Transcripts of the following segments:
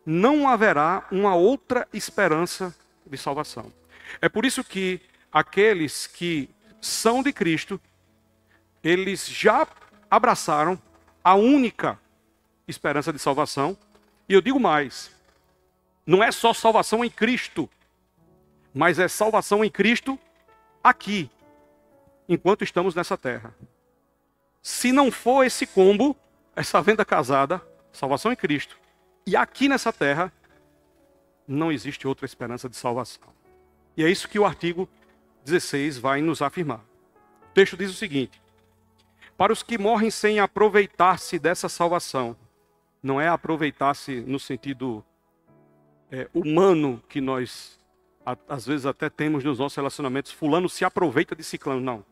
não haverá uma outra esperança de salvação. É por isso que aqueles que são de Cristo, eles já abraçaram a única esperança de salvação. E eu digo mais, não é só salvação em Cristo, mas é salvação em Cristo aqui, enquanto estamos nessa terra. Se não for esse combo, essa venda casada, salvação em Cristo, e aqui nessa terra, não existe outra esperança de salvação. E é isso que o artigo 16 vai nos afirmar. O texto diz o seguinte: para os que morrem sem aproveitar-se dessa salvação, não é aproveitar-se no sentido humano que nós, às vezes, até temos nos nossos relacionamentos, fulano se aproveita de ciclano, não.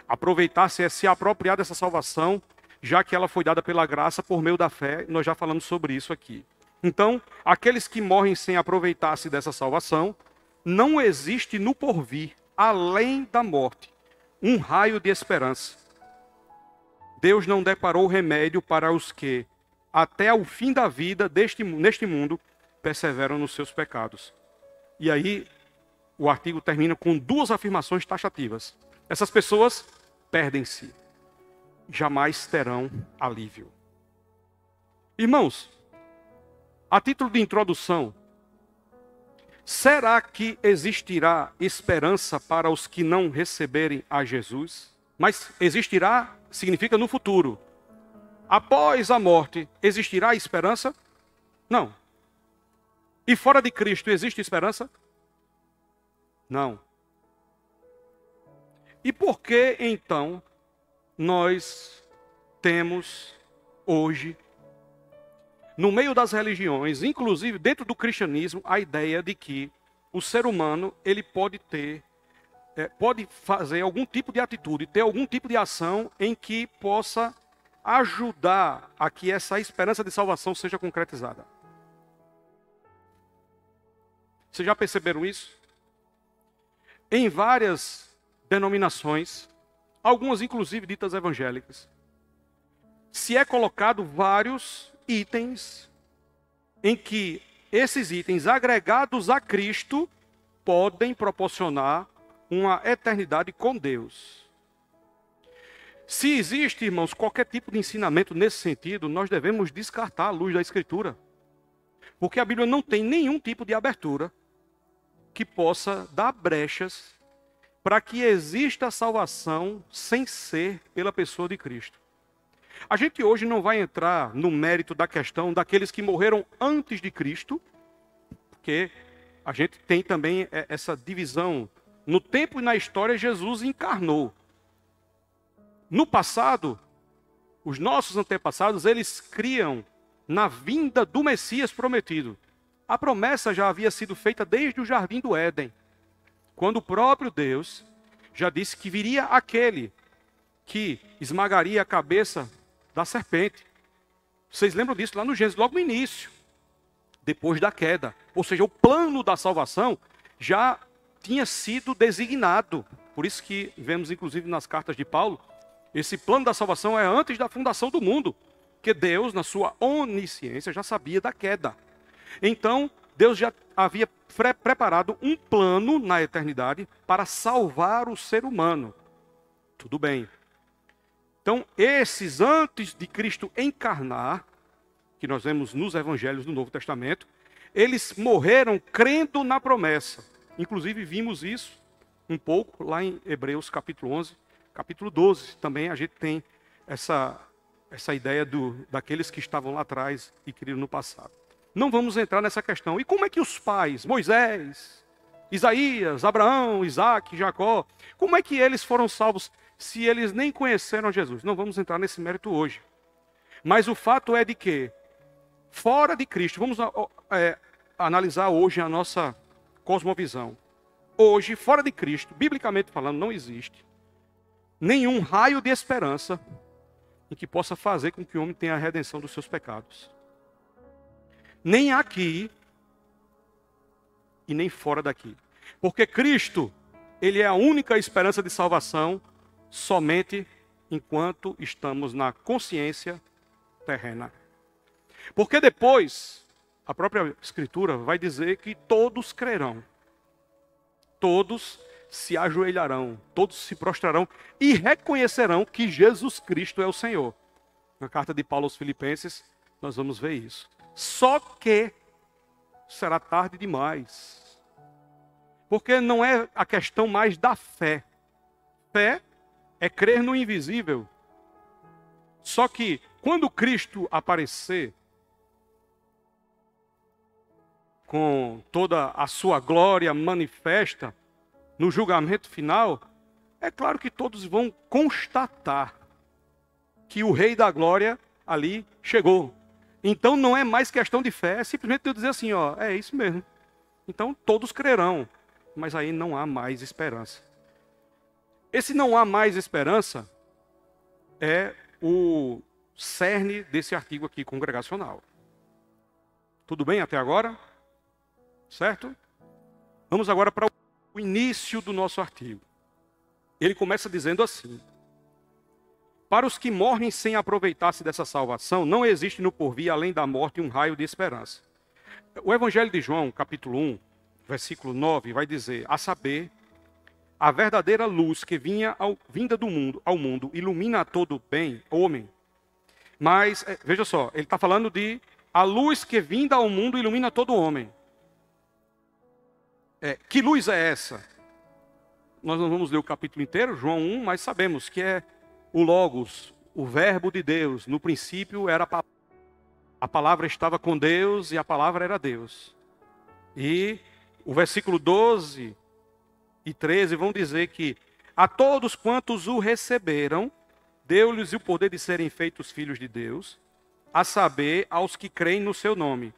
Aproveitar-se é se apropriar dessa salvação, já que ela foi dada pela graça por meio da fé, nós já falamos sobre isso aqui. Então, aqueles que morrem sem aproveitar-se dessa salvação, não existe no porvir, além da morte, um raio de esperança. Deus não deparou remédio para os que, até o fim da vida neste mundo, perseveram nos seus pecados. E aí, o artigo termina com duas afirmações taxativas. Essas pessoas perdem-se, jamais terão alívio. Irmãos, a título de introdução, será que existirá esperança para os que não receberem a Jesus? Mas existirá significa no futuro. Após a morte, existirá esperança? Não. E fora de Cristo existe esperança? Não. E por que então nós temos hoje, no meio das religiões, inclusive dentro do cristianismo, a ideia de que o ser humano ele pode fazer algum tipo de atitude, ter algum tipo de ação em que possa ajudar a que essa esperança de salvação seja concretizada? Vocês já perceberam isso? Em várias denominações, algumas inclusive ditas evangélicas, se é colocado vários itens em que esses itens agregados a Cristo podem proporcionar uma eternidade com Deus. Se existe, irmãos, qualquer tipo de ensinamento nesse sentido, nós devemos descartar à luz da Escritura. Porque a Bíblia não tem nenhum tipo de abertura que possa dar brechas para que exista salvação sem ser pela pessoa de Cristo. A gente hoje não vai entrar no mérito da questão daqueles que morreram antes de Cristo, porque a gente tem também essa divisão. No tempo e na história, Jesus encarnou. No passado, os nossos antepassados, eles criam na vinda do Messias prometido. A promessa já havia sido feita desde o Jardim do Éden, quando o próprio Deus já disse que viria aquele que esmagaria a cabeça da serpente. Vocês lembram disso lá no Gênesis, logo no início, depois da queda. Ou seja, o plano da salvação já tinha sido designado. Por isso que vemos, inclusive, nas cartas de Paulo, esse plano da salvação é antes da fundação do mundo, que Deus, na sua onisciência, já sabia da queda. Então, Deus já havia preparado um plano na eternidade para salvar o ser humano. Tudo bem. Então, esses antes de Cristo encarnar, que nós vemos nos evangelhos do Novo Testamento, eles morreram crendo na promessa. Inclusive, vimos isso um pouco lá em Hebreus capítulo 11, capítulo 12. Também a gente tem essa ideia daqueles que estavam lá atrás e criam no passado. Não vamos entrar nessa questão. E como é que os pais, Moisés, Isaías, Abraão, Isaac, Jacó, como é que eles foram salvos se eles nem conheceram Jesus? Não vamos entrar nesse mérito hoje. Mas o fato é de que, fora de Cristo, vamos analisar hoje a nossa cosmovisão. Hoje, fora de Cristo, biblicamente falando, não existe nenhum raio de esperança em que possa fazer com que o homem tenha a redenção dos seus pecados. Nem aqui e nem fora daqui. Porque Cristo, Ele é a única esperança de salvação somente enquanto estamos na consciência terrena. Porque depois a própria Escritura vai dizer que todos crerão. Todos se ajoelharão, todos se prostrarão e reconhecerão que Jesus Cristo é o Senhor. Na carta de Paulo aos Filipenses, nós vamos ver isso. Só que será tarde demais. Porque não é a questão mais da fé. Fé é crer no invisível. Só que quando Cristo aparecer, com toda a sua glória manifesta no julgamento final, é claro que todos vão constatar que o Rei da Glória ali chegou. Então não é mais questão de fé, é simplesmente eu dizer assim, ó, é isso mesmo. Então todos crerão, mas aí não há mais esperança. Esse não há mais esperança é o cerne desse artigo aqui congregacional. Tudo bem até agora? Certo? Vamos agora para o início do nosso artigo. Ele começa dizendo assim: para os que morrem sem aproveitar-se dessa salvação, não existe no porvir, além da morte, um raio de esperança. O Evangelho de João, capítulo 1, versículo 9, vai dizer, a saber, a verdadeira luz que vinda do mundo ao mundo ilumina a todo bem, homem. Mas, veja só, ele está falando de a luz que vinda ao mundo ilumina todo homem. Que luz é essa? Nós não vamos ler o capítulo inteiro, João 1, mas sabemos que é o Logos, o verbo de Deus. No princípio era a palavra estava com Deus e a palavra era Deus. E o versículo 12 e 13 vão dizer que a todos quantos o receberam, deu-lhes o poder de serem feitos filhos de Deus, a saber, aos que creem no seu nome,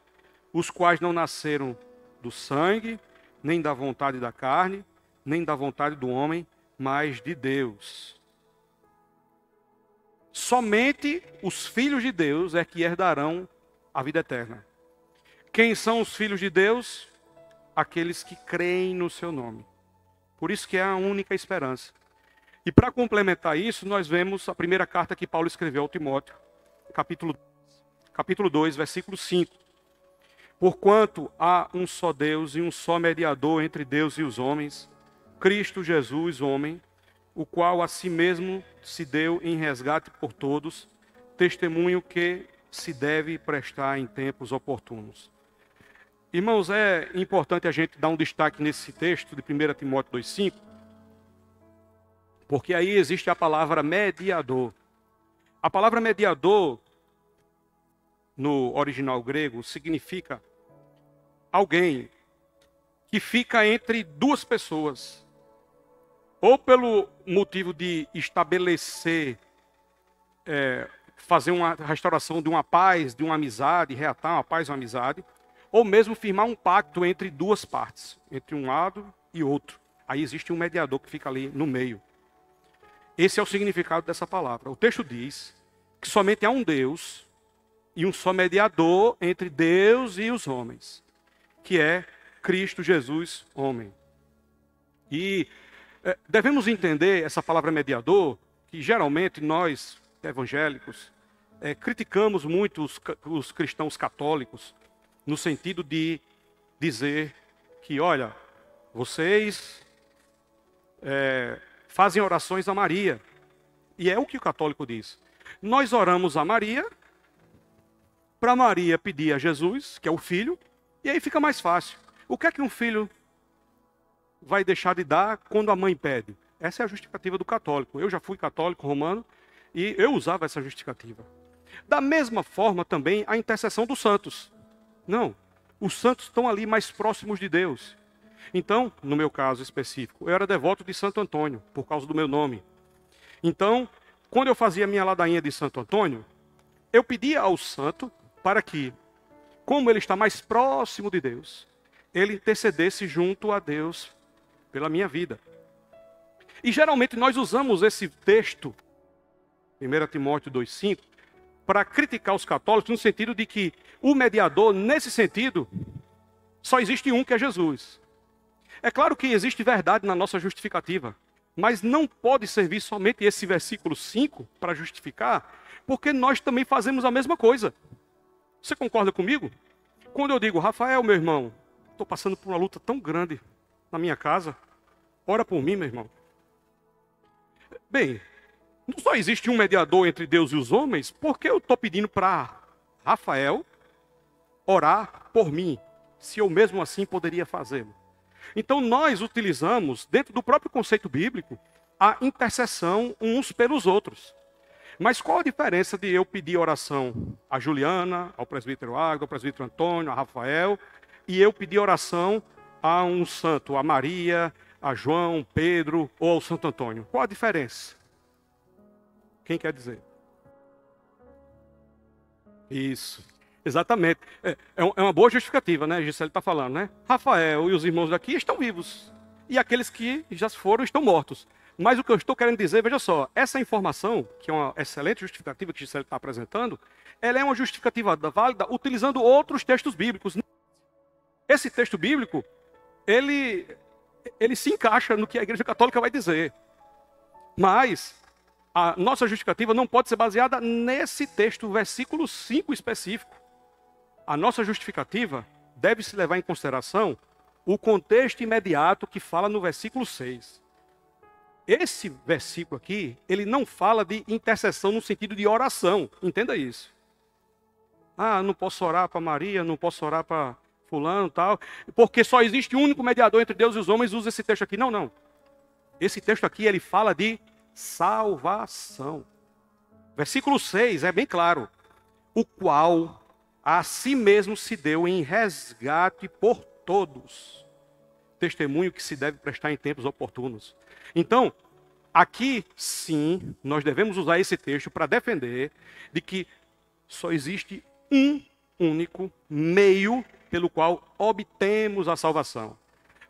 os quais não nasceram do sangue, nem da vontade da carne, nem da vontade do homem, mas de Deus. Somente os filhos de Deus é que herdarão a vida eterna. Quem são os filhos de Deus? Aqueles que creem no seu nome. Por isso que é a única esperança. E para complementar isso, nós vemos a primeira carta que Paulo escreveu ao Timóteo, capítulo 2, versículo 5. Porquanto há um só Deus e um só mediador entre Deus e os homens, Cristo Jesus, homem, o qual a si mesmo se deu em resgate por todos, testemunho que se deve prestar em tempos oportunos. Irmãos, é importante a gente dar um destaque nesse texto de 1 Timóteo 2,5, porque aí existe a palavra mediador. A palavra mediador, no original grego, significa alguém que fica entre duas pessoas, ou pelo motivo de estabelecer, fazer uma restauração de uma paz, de uma amizade, reatar uma paz, uma amizade, ou mesmo firmar um pacto entre duas partes, entre um lado e outro. Aí existe um mediador que fica ali no meio. Esse é o significado dessa palavra. O texto diz que somente há um Deus e um só mediador entre Deus e os homens, que é Cristo Jesus, homem. E devemos entender essa palavra mediador, que geralmente nós, evangélicos, criticamos muito os cristãos católicos, no sentido de dizer que, olha, vocês fazem orações a Maria. E é o que o católico diz. Nós oramos a Maria, para Maria pedir a Jesus, que é o filho, e aí fica mais fácil. O que é que um filho vai deixar de dar quando a mãe pede? Essa é a justificativa do católico. Eu já fui católico romano e eu usava essa justificativa. Da mesma forma também a intercessão dos santos. Não, os santos estão ali mais próximos de Deus. Então, no meu caso específico, eu era devoto de Santo Antônio, por causa do meu nome. Então, quando eu fazia a minha ladainha de Santo Antônio, eu pedia ao santo para que, como ele está mais próximo de Deus, ele intercedesse junto a Deus pela minha vida. E geralmente nós usamos esse texto, 1 Timóteo 2,5, para criticar os católicos no sentido de que o mediador, nesse sentido, só existe um, que é Jesus. É claro que existe verdade na nossa justificativa, mas não pode servir somente esse versículo 5 para justificar, porque nós também fazemos a mesma coisa. Você concorda comigo? Quando eu digo, Rafael, meu irmão, estou passando por uma luta tão grande na minha casa, ora por mim, meu irmão. Bem, não só existe um mediador entre Deus e os homens, por que eu estou pedindo para Rafael orar por mim, se eu mesmo assim poderia fazê-lo? Então nós utilizamos, dentro do próprio conceito bíblico, a intercessão uns pelos outros. Mas qual a diferença de eu pedir oração a Juliana, ao presbítero Agdo, ao presbítero Antônio, a Rafael, e eu pedir oração a um santo, a Maria, a João, Pedro ou ao Santo Antônio? Qual a diferença? Quem quer dizer? Isso, exatamente. É uma boa justificativa, né? Gisele está falando, né? Rafael e os irmãos daqui estão vivos. E aqueles que já foram estão mortos. Mas o que eu estou querendo dizer, veja só, essa informação, que é uma excelente justificativa que Gisele está apresentando, ela é uma justificativa válida utilizando outros textos bíblicos. Esse texto bíblico, ele se encaixa no que a Igreja Católica vai dizer. Mas a nossa justificativa não pode ser baseada nesse texto, versículo 5 específico. A nossa justificativa deve se levar em consideração o contexto imediato que fala no versículo 6. Esse versículo aqui, ele não fala de intercessão no sentido de oração. Entenda isso. Ah, não posso orar para Maria, não posso orar para fulano e tal, porque só existe um único mediador entre Deus e os homens, usa esse texto aqui. Não, não. Esse texto aqui, ele fala de salvação. Versículo 6 é bem claro. O qual a si mesmo se deu em resgate por todos. Testemunho que se deve prestar em tempos oportunos. Então, aqui sim, nós devemos usar esse texto para defender de que só existe um único meio pelo qual obtemos a salvação.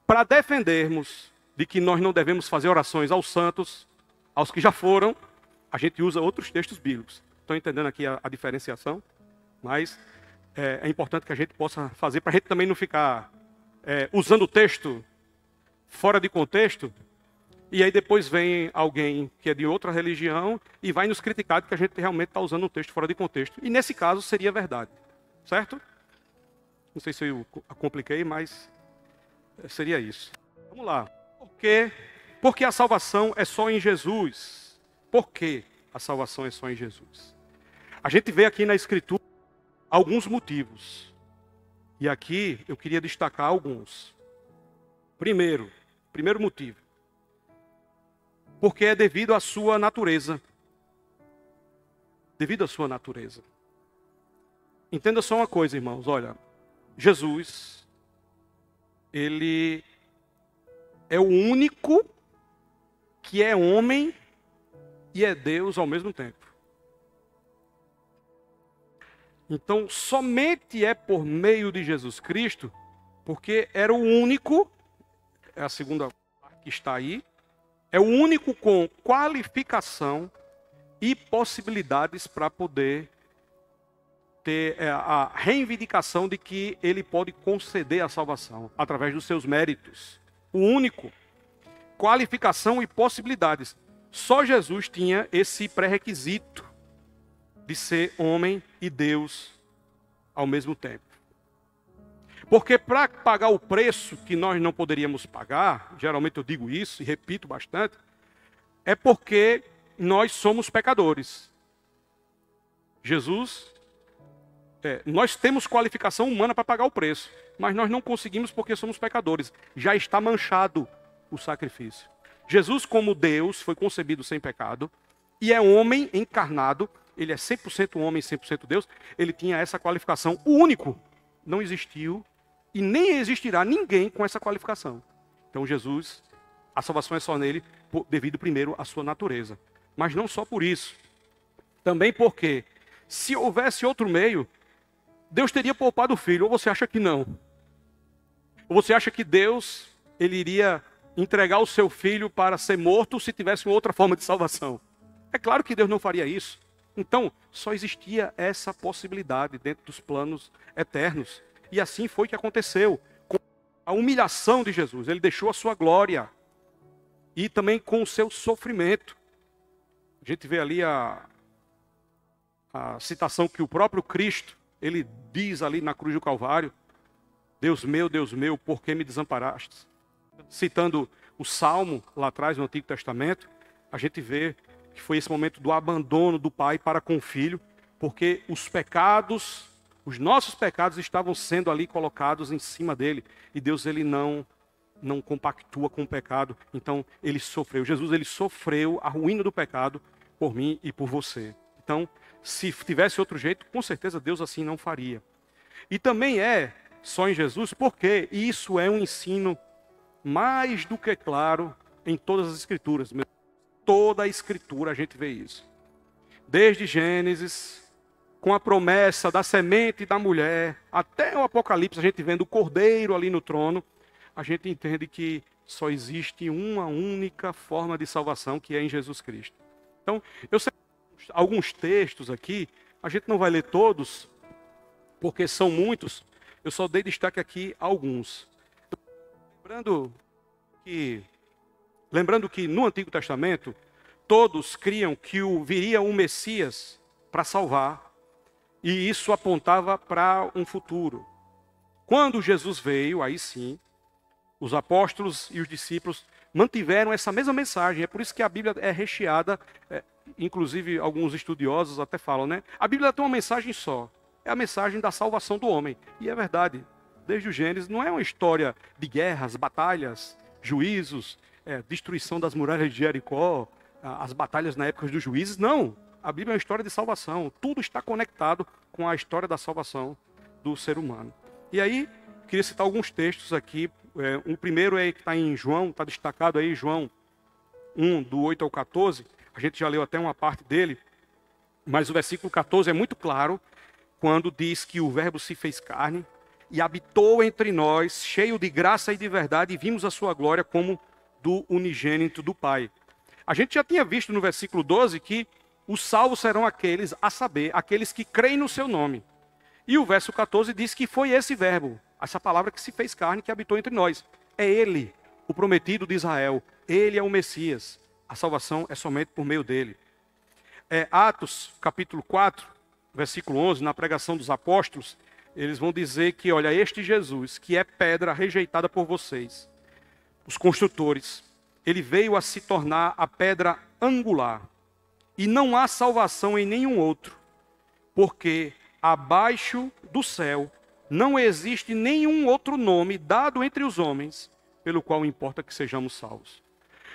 Para defendermos de que nós não devemos fazer orações aos santos, aos que já foram, a gente usa outros textos bíblicos. Estão entendendo aqui a diferenciação? Mas é importante que a gente possa fazer, para a gente também não ficar usando o texto fora de contexto, e aí depois vem alguém que é de outra religião e vai nos criticar de que a gente realmente está usando um texto fora de contexto. E nesse caso seria verdade. Certo? Não sei se eu compliquei, mas seria isso. Vamos lá. Por quê? Porque a salvação é só em Jesus. Por que a salvação é só em Jesus? A gente vê aqui na Escritura alguns motivos. E aqui eu queria destacar alguns. Primeiro motivo. Porque é devido à sua natureza. Devido à sua natureza. Entenda só uma coisa, irmãos. Olha, Jesus, ele é o único que é homem e é Deus ao mesmo tempo. Então, somente é por meio de Jesus Cristo, porque era o único, é a segunda parte que está aí, é o único com qualificação e possibilidades para poder ter a reivindicação de que ele pode conceder a salvação através dos seus méritos. O único. Qualificação e possibilidades. Só Jesus tinha esse pré-requisito de ser homem e Deus ao mesmo tempo. Porque para pagar o preço que nós não poderíamos pagar, geralmente eu digo isso e repito bastante, é porque nós somos pecadores. Jesus, nós temos qualificação humana para pagar o preço, mas nós não conseguimos porque somos pecadores. Já está manchado o sacrifício. Jesus, como Deus, foi concebido sem pecado e é homem encarnado. Ele é 100% homem e 100% Deus. Ele tinha essa qualificação. O único. Não existiu e nem existirá ninguém com essa qualificação. Então Jesus, a salvação é só nele, devido primeiro à sua natureza. Mas não só por isso. Também porque, se houvesse outro meio, Deus teria poupado o filho. Ou você acha que não? Ou você acha que Deus, ele iria entregar o seu filho para ser morto se tivesse uma outra forma de salvação? É claro que Deus não faria isso. Então, só existia essa possibilidade dentro dos planos eternos. E assim foi que aconteceu. Com a humilhação de Jesus, ele deixou a sua glória. E também com o seu sofrimento. A gente vê ali a citação que o próprio Cristo ele diz ali na cruz do Calvário, Deus meu, por que me desamparaste? Citando o Salmo lá atrás, no Antigo Testamento, a gente vê que foi esse momento do abandono do pai para com o filho, porque os pecados, os nossos pecados estavam sendo ali colocados em cima dele, e Deus ele não compactua com o pecado, então ele sofreu. Jesus ele sofreu a ruína do pecado por mim e por você. Então, se tivesse outro jeito, com certeza Deus assim não faria. E também é só em Jesus, porque isso é um ensino mais do que claro em todas as escrituras. Toda a escritura a gente vê isso. Desde Gênesis, com a promessa da semente da mulher, até o Apocalipse, a gente vendo o cordeiro ali no trono, a gente entende que só existe uma única forma de salvação, que é em Jesus Cristo. Então, eu sei alguns textos aqui, a gente não vai ler todos, porque são muitos, eu só dei destaque aqui a alguns. Lembrando que no Antigo Testamento, todos criam que viria um Messias para salvar, e isso apontava para um futuro. Quando Jesus veio, aí sim, os apóstolos e os discípulos mantiveram essa mesma mensagem. É por isso que a Bíblia é recheada, inclusive alguns estudiosos até falam, né? A Bíblia tem uma mensagem só, é a mensagem da salvação do homem. E é verdade, desde o Gênesis, não é uma história de guerras, batalhas, juízos, destruição das muralhas de Jericó, as batalhas na época dos juízes, não. A Bíblia é uma história de salvação, tudo está conectado com a história da salvação do ser humano. E aí, queria citar alguns textos aqui. O primeiro é que está em João, está destacado aí, João 1, do 8 ao 14. A gente já leu até uma parte dele, mas o versículo 14 é muito claro, quando diz que o Verbo se fez carne e habitou entre nós, cheio de graça e de verdade, e vimos a sua glória como do unigênito do Pai. A gente já tinha visto no versículo 12 que os salvos serão aqueles, a saber, aqueles que creem no seu nome. E o verso 14 diz que foi esse verbo, essa palavra que se fez carne, que habitou entre nós. É ele, o prometido de Israel. Ele é o Messias. A salvação é somente por meio dele. Atos, capítulo 4, versículo 11, na pregação dos apóstolos, eles vão dizer que, olha, este Jesus, que é pedra rejeitada por vocês, os construtores, ele veio a se tornar a pedra angular. E não há salvação em nenhum outro, porque abaixo do céu não existe nenhum outro nome dado entre os homens, pelo qual importa que sejamos salvos.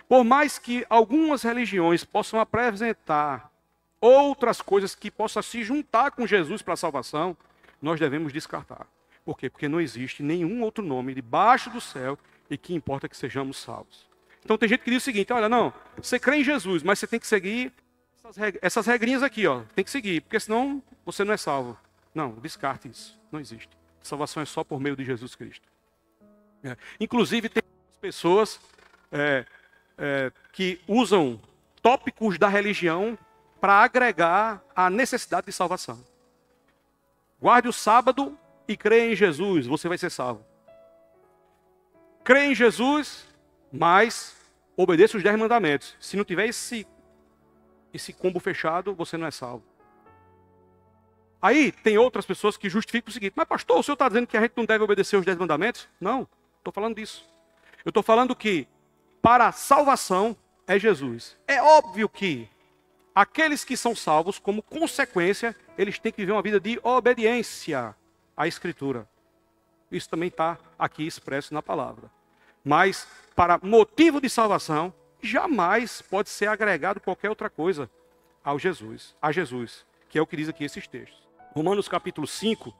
Por mais que algumas religiões possam apresentar outras coisas que possam se juntar com Jesus para a salvação, nós devemos descartar. Por quê? Porque não existe nenhum outro nome debaixo do céu e que importa que sejamos salvos. Então tem gente que diz o seguinte, olha, não, você crê em Jesus, mas você tem que seguir essas regrinhas aqui, ó, tem que seguir, porque senão você não é salvo. Não, descarte isso, não existe. Salvação é só por meio de Jesus Cristo. Inclusive tem pessoas que usam tópicos da religião para agregar a necessidade de salvação. Guarde o sábado e crê em Jesus, você vai ser salvo. Crê em Jesus, mas obedeça os 10 mandamentos. Se não tiver esse combo fechado, você não é salvo. Aí tem outras pessoas que justificam o seguinte, mas pastor, o senhor está dizendo que a gente não deve obedecer os 10 mandamentos? Não, estou falando disso. Eu estou falando que para a salvação é Jesus. É óbvio que aqueles que são salvos, como consequência, eles têm que viver uma vida de obediência à Escritura. Isso também está aqui expresso na palavra. Mas, para motivo de salvação, jamais pode ser agregado qualquer outra coisa a Jesus, que é o que diz aqui esses textos. Romanos capítulo 5,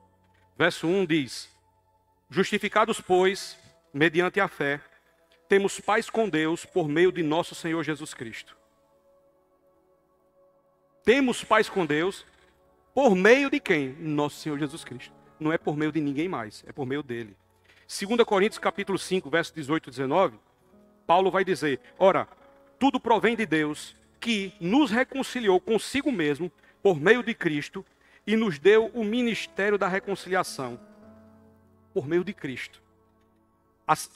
verso 1 diz, justificados, pois, mediante a fé, temos paz com Deus por meio de nosso Senhor Jesus Cristo. Temos paz com Deus por meio de quem? Nosso Senhor Jesus Cristo. Não é por meio de ninguém mais, é por meio dele. 2 Coríntios capítulo 5, verso 18 e 19, Paulo vai dizer, ora, tudo provém de Deus, que nos reconciliou consigo mesmo por meio de Cristo e nos deu o ministério da reconciliação. Por meio de Cristo.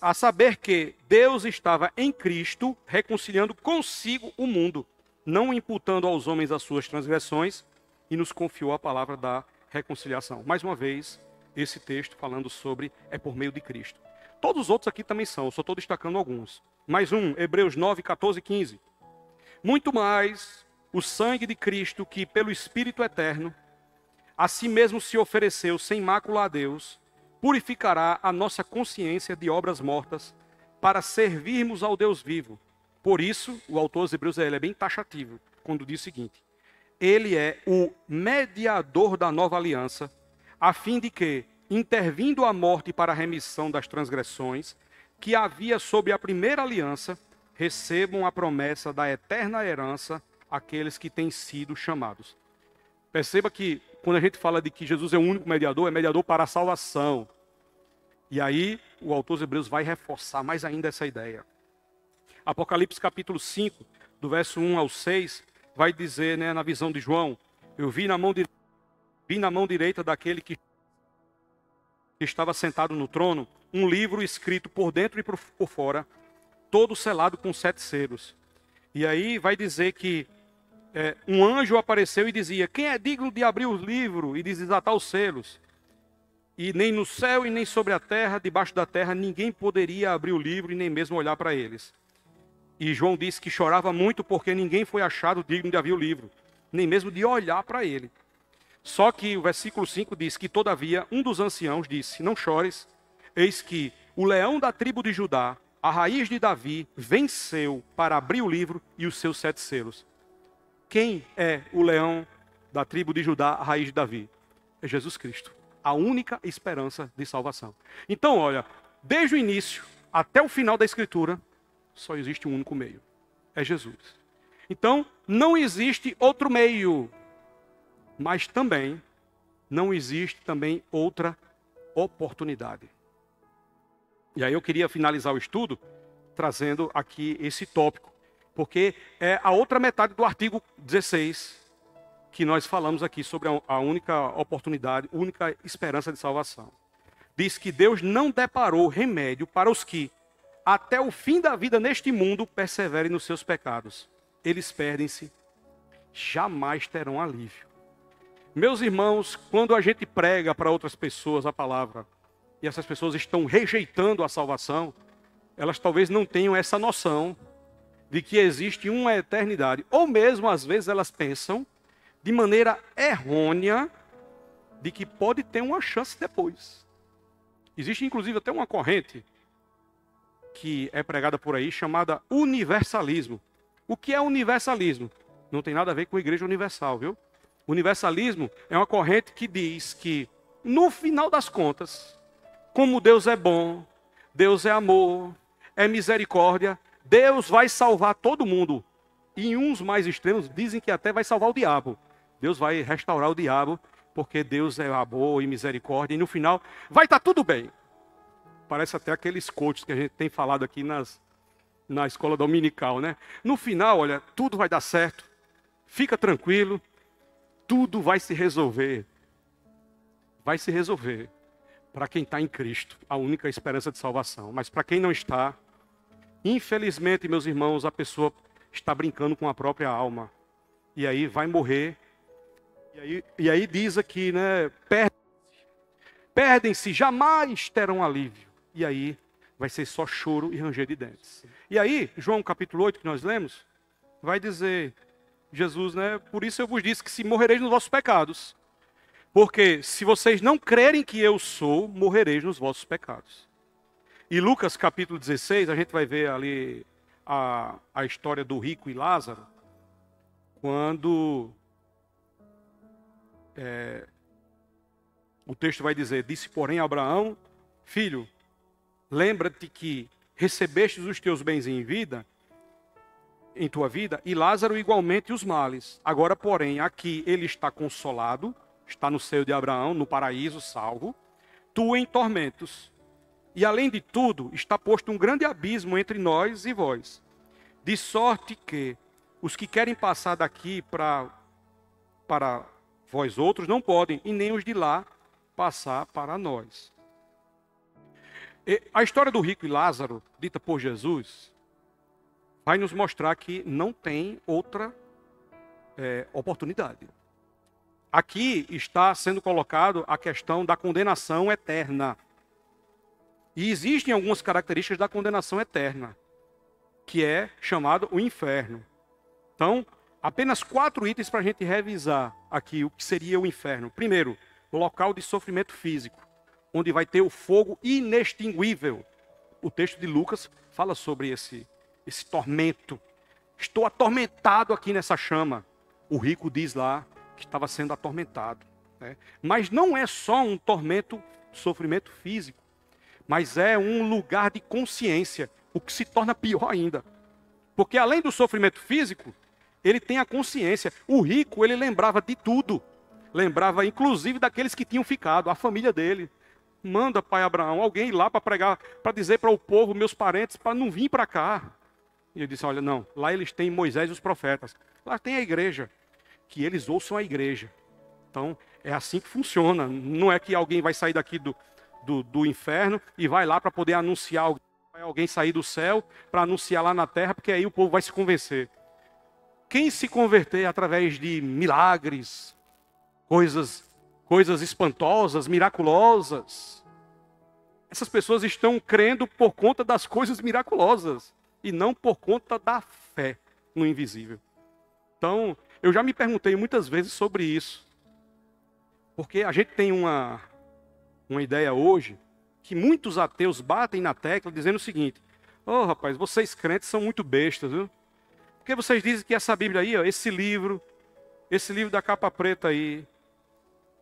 A saber que Deus estava em Cristo reconciliando consigo o mundo, não imputando aos homens as suas transgressões, e nos confiou a palavra da reconciliação. Mais uma vez, esse texto falando sobre é por meio de Cristo. Todos os outros aqui também são, eu só estou destacando alguns. Mais um, Hebreus 9, 14 e 15. Muito mais o sangue de Cristo, que pelo Espírito eterno, a si mesmo se ofereceu sem mácula a Deus, purificará a nossa consciência de obras mortas, para servirmos ao Deus vivo. Por isso, o autor dos Hebreus ele é bem taxativo, quando diz o seguinte: ele é o mediador da nova aliança, a fim de que, intervindo a morte para a remissão das transgressões, que havia sob a primeira aliança, recebam a promessa da eterna herança aqueles que têm sido chamados. Perceba que, quando a gente fala de que Jesus é o único mediador, é mediador para a salvação. E aí, o autor dos Hebreus vai reforçar mais ainda essa ideia. Apocalipse capítulo 5, do verso 1 ao 6, vai dizer, né, na visão de João: eu vi na mão direita daquele que estava sentado no trono, um livro escrito por dentro e por fora, todo selado com 7 selos. E aí vai dizer que um anjo apareceu e dizia: quem é digno de abrir o livro e de desatar os selos? E nem no céu e nem sobre a terra, debaixo da terra, ninguém poderia abrir o livro e nem mesmo olhar para eles. E João disse que chorava muito porque ninguém foi achado digno de abrir o livro, nem mesmo de olhar para ele. Só que o versículo 5 diz que, todavia, um dos anciãos disse: não chores, eis que o leão da tribo de Judá, a raiz de Davi, venceu para abrir o livro e os seus 7 selos. Quem é o leão da tribo de Judá, a raiz de Davi? É Jesus Cristo, a única esperança de salvação. Então, olha, desde o início até o final da Escritura, só existe um único meio: é Jesus. Então, não existe outro meio, mas também não existe também outra oportunidade. E aí eu queria finalizar o estudo trazendo aqui esse tópico, porque é a outra metade do artigo 16 que nós falamos aqui sobre a única oportunidade, única esperança de salvação. Diz que Deus não deparou remédio para os que, até o fim da vida neste mundo, perseverem nos seus pecados. Eles perdem-se, jamais terão alívio. Meus irmãos, quando a gente prega para outras pessoas a palavra, e essas pessoas estão rejeitando a salvação, elas talvez não tenham essa noção de que existe uma eternidade. Ou mesmo, às vezes, elas pensam, de maneira errônea, de que pode ter uma chance depois. Existe, inclusive, até uma corrente que é pregada por aí, chamada universalismo. O que é universalismo? Não tem nada a ver com a Igreja Universal, viu? Universalismo é uma corrente que diz que, no final das contas, como Deus é bom, Deus é amor, é misericórdia, Deus vai salvar todo mundo. E uns mais extremos dizem que até vai salvar o diabo. Deus vai restaurar o diabo, porque Deus é amor e misericórdia, e no final vai estar tudo bem. Parece até aqueles coaches que a gente tem falado aqui na escola dominical, né? No final, olha, tudo vai dar certo, fica tranquilo, tudo vai se resolver. Vai se resolver para quem está em Cristo, a única esperança de salvação. Mas para quem não está, infelizmente, meus irmãos, a pessoa está brincando com a própria alma. E aí vai morrer. E aí diz aqui, né? Perdem-se, jamais terão alívio. E aí vai ser só choro e ranger de dentes. E aí, João capítulo 8, que nós lemos, vai dizer, Jesus, né? Por isso eu vos disse que se morrereis nos vossos pecados. Porque se vocês não crerem que eu sou, morrereis nos vossos pecados. E Lucas capítulo 16, a gente vai ver ali a história do rico e Lázaro, quando o texto vai dizer: disse porém Abraão: filho, lembra-te que recebestes os teus bens em tua vida, e Lázaro igualmente os males. Agora, porém, aqui ele está consolado, está no seio de Abraão, no paraíso, salvo, tu em tormentos. E além de tudo, está posto um grande abismo entre nós e vós, de sorte que os que querem passar daqui para vós outros não podem, e nem os de lá passar para nós. E a história do rico e Lázaro, dita por Jesus, vai nos mostrar que não tem outra oportunidade. Aqui está sendo colocado a questão da condenação eterna. E existem algumas características da condenação eterna, que é chamado o inferno. Então, apenas 4 itens para a gente revisar aqui o que seria o inferno. Primeiro, local de sofrimento físico, onde vai ter o fogo inextinguível. O texto de Lucas fala sobre esse tormento. Estou atormentado aqui nessa chama. O rico diz lá que estava sendo atormentado, né? Mas não é só um tormento, sofrimento físico, mas é um lugar de consciência, o que se torna pior ainda. Porque além do sofrimento físico, ele tem a consciência. O rico, ele lembrava de tudo. Lembrava inclusive daqueles que tinham ficado, a família dele. Manda, pai Abraão, alguém ir lá para pregar, para dizer para o povo, meus parentes, para não vir para cá. E ele disse, olha, não, lá eles têm Moisés e os profetas. Lá tem a igreja. Que eles ouçam a igreja. Então, é assim que funciona. Não é que alguém vai sair daqui do inferno e vai lá para poder anunciar, alguém sair do céu para anunciar lá na terra, porque aí o povo vai se convencer. Quem se converter através de milagres, coisas espantosas, miraculosas, essas pessoas estão crendo por conta das coisas miraculosas e não por conta da fé no invisível. Então, eu já me perguntei muitas vezes sobre isso. Porque a gente tem uma ideia hoje que muitos ateus batem na tecla dizendo o seguinte: ô rapaz, vocês crentes são muito bestas, viu? Porque vocês dizem que essa Bíblia aí, ó, esse livro da capa preta aí,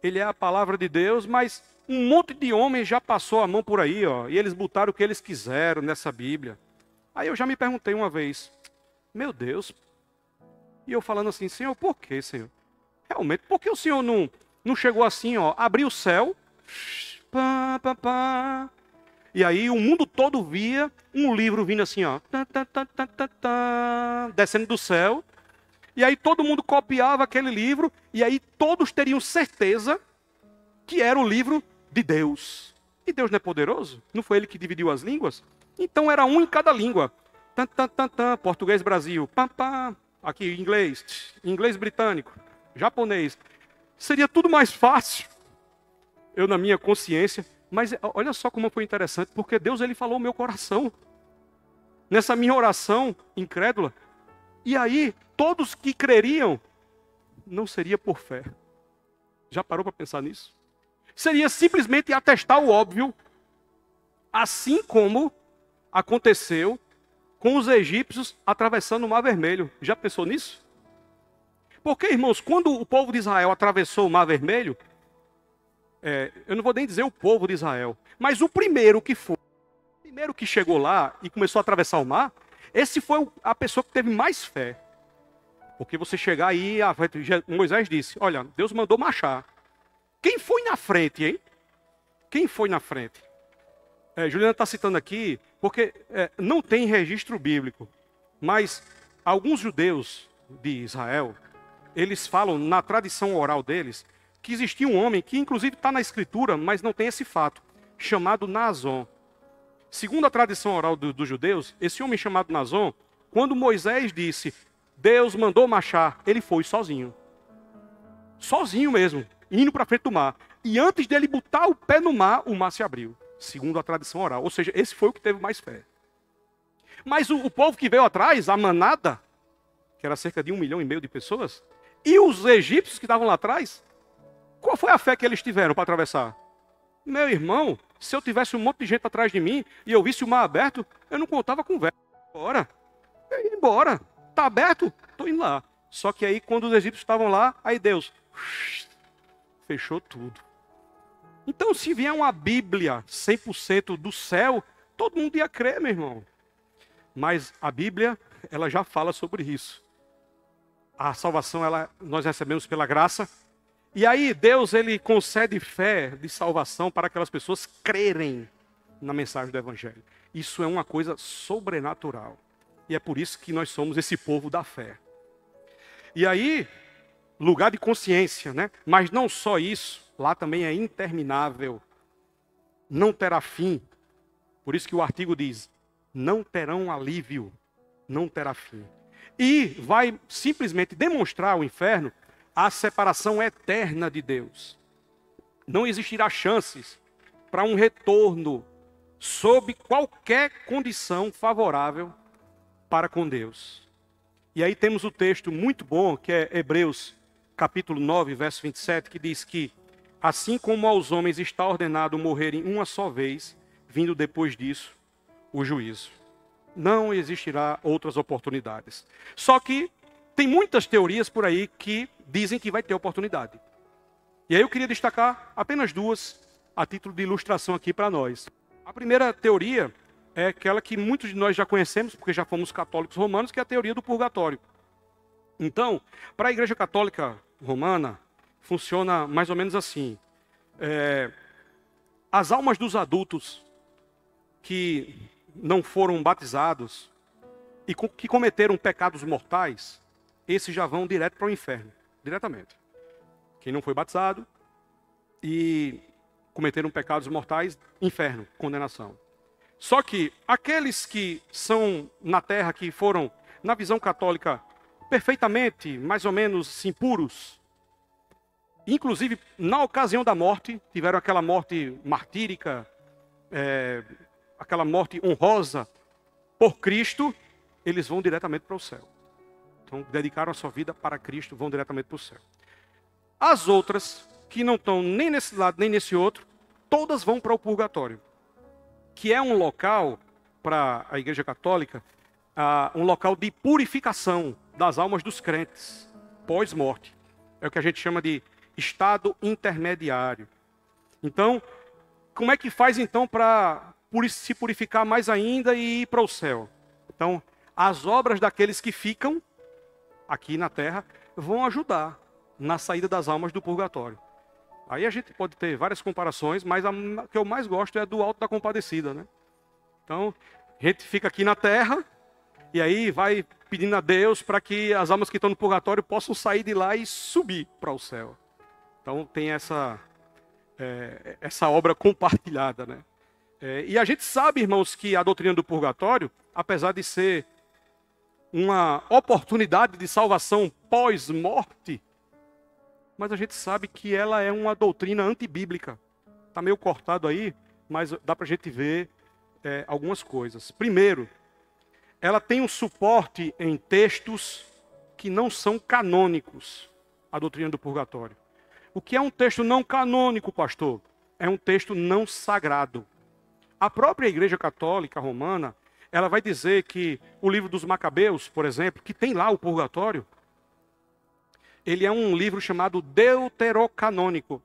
ele é a palavra de Deus, mas um monte de homens já passou a mão por aí, ó, e eles botaram o que eles quiseram nessa Bíblia. Aí eu já me perguntei uma vez, meu Deus. E eu falando assim, Senhor, por quê, Senhor? Realmente, por que o Senhor não chegou assim, ó, abriu o céu, pá, pá, pá, e aí o mundo todo via um livro vindo assim, ó, tá, tá, tá, tá, tá, tá, descendo do céu, e aí todo mundo copiava aquele livro, e aí todos teriam certeza que era o livro de Deus. E Deus não é poderoso? Não foi Ele que dividiu as línguas? Então era um em cada língua. Tá, tá, tá, tá, português Brasil, pá, pá. Aqui, inglês britânico, japonês. Seria tudo mais fácil. Eu na minha consciência. Mas olha só como foi interessante, porque Deus ele falou o meu coração. Nessa minha oração incrédula. E aí, todos que creriam, não seria por fé. Já parou para pensar nisso? Seria simplesmente atestar o óbvio. Assim como aconteceu com os egípcios atravessando o Mar Vermelho. Já pensou nisso? Porque, irmãos, quando o povo de Israel atravessou o Mar Vermelho, eu não vou nem dizer o povo de Israel, mas o primeiro que chegou lá e começou a atravessar o mar, esse foi a pessoa que teve mais fé. Porque você chegar aí, Moisés disse, olha, Deus mandou marchar. Quem foi na frente, hein? Quem foi na frente? Juliana está citando aqui, porque não tem registro bíblico, mas alguns judeus de Israel, eles falam na tradição oral deles, que existia um homem, que inclusive está na escritura, mas não tem esse fato, chamado Naasson. Segundo a tradição oral dos judeus, esse homem chamado Naasson, quando Moisés disse, Deus mandou marchar, ele foi sozinho. Sozinho mesmo, indo para frente do mar. E antes dele botar o pé no mar, o mar se abriu. Segundo a tradição oral. Ou seja, esse foi o que teve mais fé. Mas o povo que veio atrás, a manada, que era cerca de 1,5 milhão de pessoas, e os egípcios que estavam lá atrás, qual foi a fé que eles tiveram para atravessar? Meu irmão, se eu tivesse um monte de gente atrás de mim e eu visse o mar aberto, eu não contava com velho. Bora. Eu ia embora. Está aberto? Estou indo lá. Só que aí, quando os egípcios estavam lá, aí Deus fechou tudo. Então, se vier uma Bíblia 100% do céu, todo mundo ia crer, meu irmão. Mas a Bíblia, ela já fala sobre isso. A salvação, nós recebemos pela graça. E aí, Deus, ele concede fé de salvação para aquelas pessoas crerem na mensagem do Evangelho. Isso é uma coisa sobrenatural. E é por isso que nós somos esse povo da fé. E aí, lugar de consciência, né? Mas não só isso, lá também é interminável. Não terá fim. Por isso que o artigo diz, não terão alívio, não terá fim. E vai simplesmente demonstrar o inferno a separação eterna de Deus. Não existirá chances para um retorno sob qualquer condição favorável para com Deus. E aí temos o texto muito bom, que é Hebreus capítulo 9, verso 27, que diz que assim como aos homens está ordenado morrerem uma só vez, vindo depois disso o juízo. Não existirá outras oportunidades. Só que tem muitas teorias por aí que dizem que vai ter oportunidade. E aí eu queria destacar apenas duas a título de ilustração aqui para nós. A primeira teoria é aquela que muitos de nós já conhecemos, porque já fomos católicos romanos, que é a teoria do purgatório. Então, para a Igreja Católica Romana, funciona mais ou menos assim. As almas dos adultos que não foram batizados e que cometeram pecados mortais, esses já vão direto para o inferno, diretamente. Quem não foi batizado e cometeram pecados mortais, inferno, condenação. Só que aqueles que são na terra, que foram, na visão católica, perfeitamente, mais ou menos, impuros, inclusive na ocasião da morte, tiveram aquela morte martírica, aquela morte honrosa por Cristo, eles vão diretamente para o céu. Então, dedicaram a sua vida para Cristo, vão diretamente para o céu. As outras, que não estão nem nesse lado nem nesse outro, todas vão para o purgatório, que é um local, para a Igreja Católica, um local de purificação das almas dos crentes, pós-morte. É o que a gente chama de estado intermediário. Então, como é que faz então para se purificar mais ainda e ir para o céu? Então, as obras daqueles que ficam aqui na terra vão ajudar na saída das almas do purgatório. Aí a gente pode ter várias comparações, mas a que eu mais gosto é do Alto da Compadecida, né? Então, a gente fica aqui na terra e aí vai pedindo a Deus para que as almas que estão no purgatório possam sair de lá e subir para o céu. Então tem essa obra compartilhada, né? E a gente sabe, irmãos, que a doutrina do purgatório, apesar de ser uma oportunidade de salvação pós-morte, mas a gente sabe que ela é uma doutrina antibíblica. Está meio cortado aí, mas dá para a gente ver algumas coisas. Primeiro, ela tem um suporte em textos que não são canônicos, a doutrina do purgatório. O que é um texto não canônico, pastor? É um texto não sagrado. A própria Igreja Católica Romana, ela vai dizer que o livro dos Macabeus, por exemplo, que tem lá o purgatório, ele é um livro chamado deuterocanônico.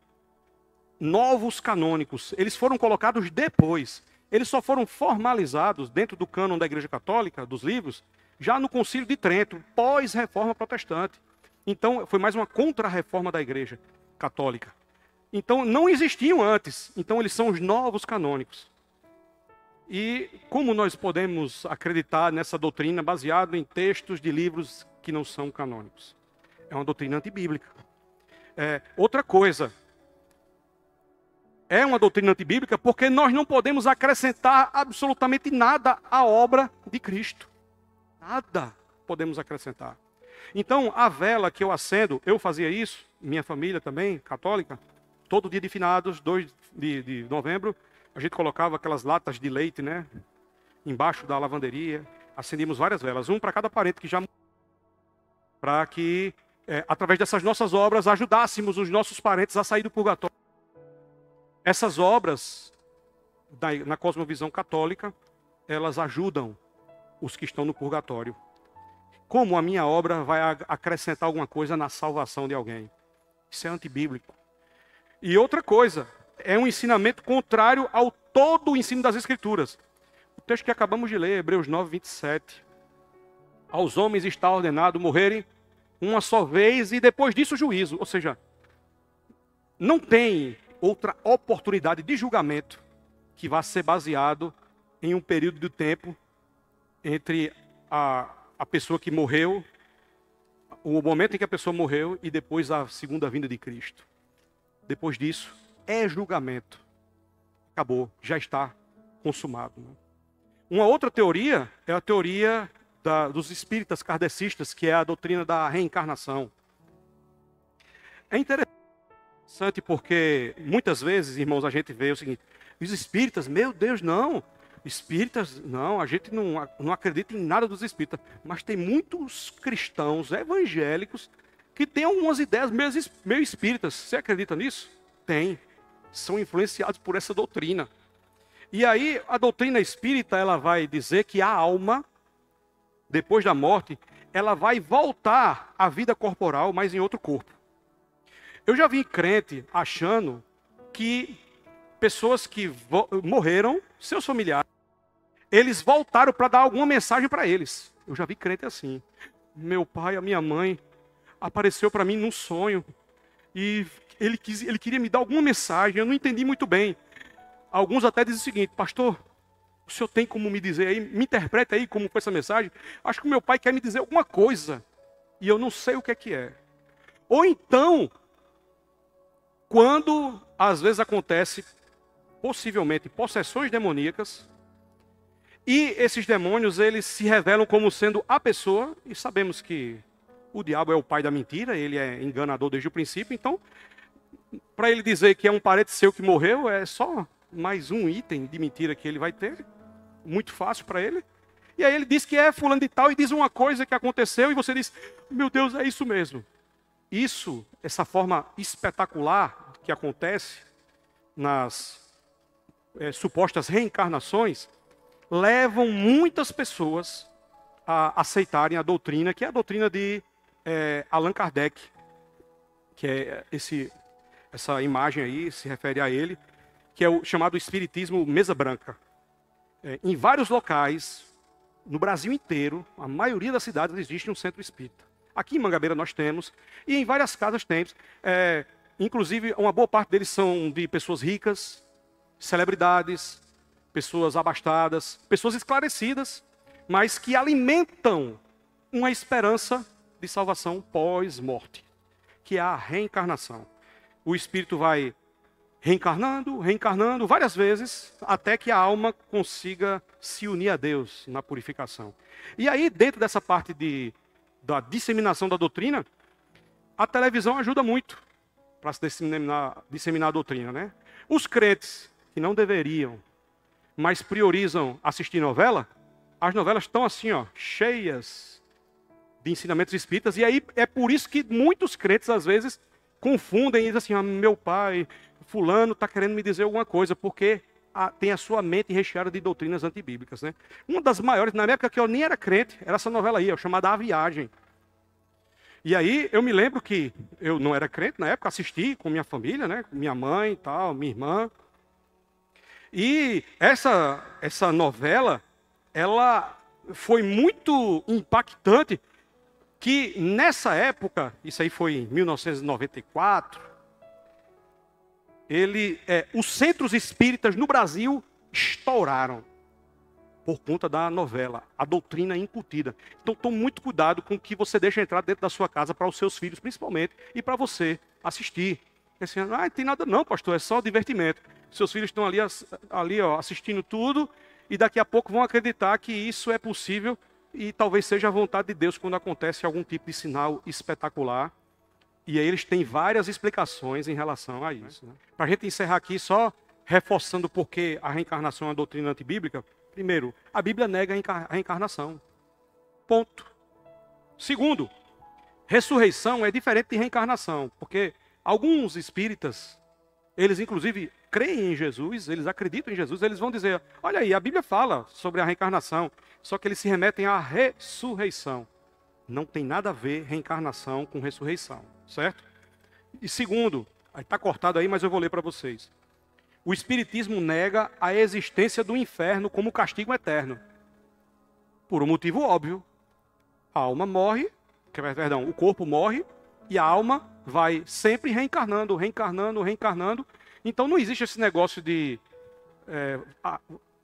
Novos canônicos. Eles foram colocados depois. Eles só foram formalizados dentro do cânon da Igreja Católica, dos livros, já no Concílio de Trento, pós-reforma protestante. Então, foi mais uma contra-reforma da Igreja Católica. Então, não existiam antes. Então, eles são os novos canônicos. E como nós podemos acreditar nessa doutrina baseada em textos de livros que não são canônicos? É uma doutrina antibíblica. Outra coisa, é uma doutrina antibíblica porque nós não podemos acrescentar absolutamente nada à obra de Cristo. Nada podemos acrescentar. Então, a vela que eu acendo, eu fazia isso, minha família também, católica, todo dia de finados, 2 de novembro, a gente colocava aquelas latas de leite, né, embaixo da lavanderia, acendíamos várias velas, um para cada parente que já morreu, para que, através dessas nossas obras, ajudássemos os nossos parentes a sair do purgatório. Essas obras, na cosmovisão católica, elas ajudam os que estão no purgatório. Como a minha obra vai acrescentar alguma coisa na salvação de alguém? Isso é antibíblico. E outra coisa, é um ensinamento contrário ao todo o ensino das Escrituras. O texto que acabamos de ler, Hebreus 9, 27. Aos homens está ordenado morrerem uma só vez e depois disso o juízo. Ou seja, não tem outra oportunidade de julgamento que vá ser baseado em um período de tempo entre a pessoa que morreu, o momento em que a pessoa morreu e depois a segunda vinda de Cristo. Depois disso, é julgamento. Acabou, já está consumado. Uma outra teoria é a teoria dos espíritas kardecistas, que é a doutrina da reencarnação. É interessante porque muitas vezes, irmãos, a gente vê o seguinte: os espíritas, meu Deus, não. Espíritas, não, a gente não acredita em nada dos espíritas. Mas tem muitos cristãos evangélicos que têm algumas ideias meio espíritas. Você acredita nisso? Tem. São influenciados por essa doutrina. E aí, a doutrina espírita, ela vai dizer que a alma, depois da morte, ela vai voltar à vida corporal, mas em outro corpo. Eu já vi crente achando que pessoas que morreram, seus familiares, eles voltaram para dar alguma mensagem para eles. Eu já vi crente assim. Meu pai, a minha mãe, apareceu para mim num sonho e ele queria me dar alguma mensagem, eu não entendi muito bem. Alguns até dizem o seguinte: pastor, o senhor tem como me dizer aí, me interpreta aí como foi essa mensagem? Acho que o meu pai quer me dizer alguma coisa e eu não sei o que é. Ou então, quando às vezes acontece, possivelmente, possessões demoníacas, e esses demônios, eles se revelam como sendo a pessoa, e sabemos que o diabo é o pai da mentira, ele é enganador desde o princípio, então, para ele dizer que é um parente seu que morreu, é só mais um item de mentira que ele vai ter, muito fácil para ele. E aí ele diz que é fulano de tal e diz uma coisa que aconteceu e você diz: meu Deus, é isso mesmo. Isso, essa forma espetacular que acontece nas supostas reencarnações, levam muitas pessoas a aceitarem a doutrina, que é a doutrina de Allan Kardec, que é essa imagem aí, se refere a ele, que é o chamado Espiritismo Mesa Branca. Em vários locais, no Brasil inteiro, a maioria das cidades existe um centro espírita. Aqui em Mangabeira nós temos, e em várias casas temos. Inclusive, uma boa parte deles são de pessoas ricas, celebridades, pessoas abastadas, pessoas esclarecidas, mas que alimentam uma esperança de salvação pós-morte, que é a reencarnação. O espírito vai reencarnando várias vezes, até que a alma consiga se unir a Deus na purificação. E aí, dentro dessa parte da disseminação da doutrina, a televisão ajuda muito para se disseminar a doutrina, né? Os crentes que não deveriam, mas priorizam assistir novela, as novelas estão assim, ó, cheias de ensinamentos espíritas, e aí é por isso que muitos crentes, às vezes, confundem e dizem assim: meu pai, fulano está querendo me dizer alguma coisa, porque tem a sua mente recheada de doutrinas antibíblicas, né? Uma das maiores, na época que eu nem era crente, era essa novela aí, chamada A Viagem. E aí eu me lembro que eu não era crente na época, assisti com minha família, né? Com minha mãe e tal, minha irmã. E essa novela, ela foi muito impactante, que nessa época, isso aí foi em 1994, os centros espíritas no Brasil estouraram por conta da novela, a doutrina incutida. Então, tome muito cuidado com o que você deixa entrar dentro da sua casa para os seus filhos, principalmente, e para você assistir. Assim, não tem nada não, pastor, é só divertimento. Seus filhos estão ali ó, assistindo tudo, e daqui a pouco vão acreditar que isso é possível, e talvez seja a vontade de Deus quando acontece algum tipo de sinal espetacular. E aí eles têm várias explicações em relação a isso, né? Para a gente encerrar aqui, só reforçando por que a reencarnação é uma doutrina antibíblica. Primeiro, a Bíblia nega a reencarnação. Ponto. Segundo, ressurreição é diferente de reencarnação, porque alguns espíritas, eles inclusive creem em Jesus, eles acreditam em Jesus, eles vão dizer: olha aí, a Bíblia fala sobre a reencarnação, só que eles se remetem à ressurreição. Não tem nada a ver reencarnação com ressurreição, certo? E segundo, está cortado aí, mas eu vou ler para vocês. O Espiritismo nega a existência do inferno como castigo eterno. Por um motivo óbvio. A alma morre, o corpo morre, e a alma vai sempre reencarnando. Então não existe esse negócio de,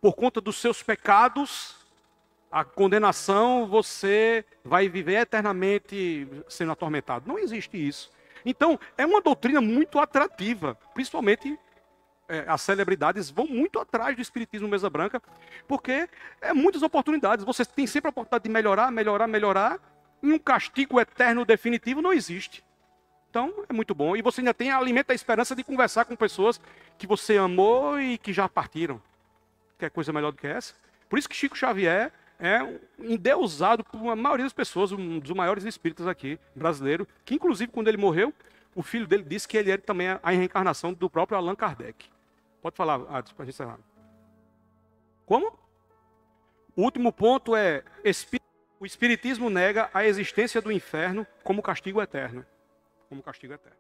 por conta dos seus pecados, a condenação, você vai viver eternamente sendo atormentado. Não existe isso. Então, é uma doutrina muito atrativa, principalmente as celebridades vão muito atrás do Espiritismo Mesa Branca, porque muitas oportunidades. Você tem sempre a oportunidade de melhorar, e um castigo eterno definitivo não existe. Então, é muito bom. E você ainda alimenta a esperança de conversar com pessoas que você amou e que já partiram. Quer coisa melhor do que essa? Por isso que Chico Xavier é endeusado por a maioria das pessoas, um dos maiores espíritas aqui, brasileiro, que inclusive quando ele morreu, o filho dele disse que ele era também a reencarnação do próprio Allan Kardec. Pode falar, Adson, para a gente encerrar. Como? O último ponto é, o Espiritismo nega a existência do inferno como castigo eterno. Como castigo eterno.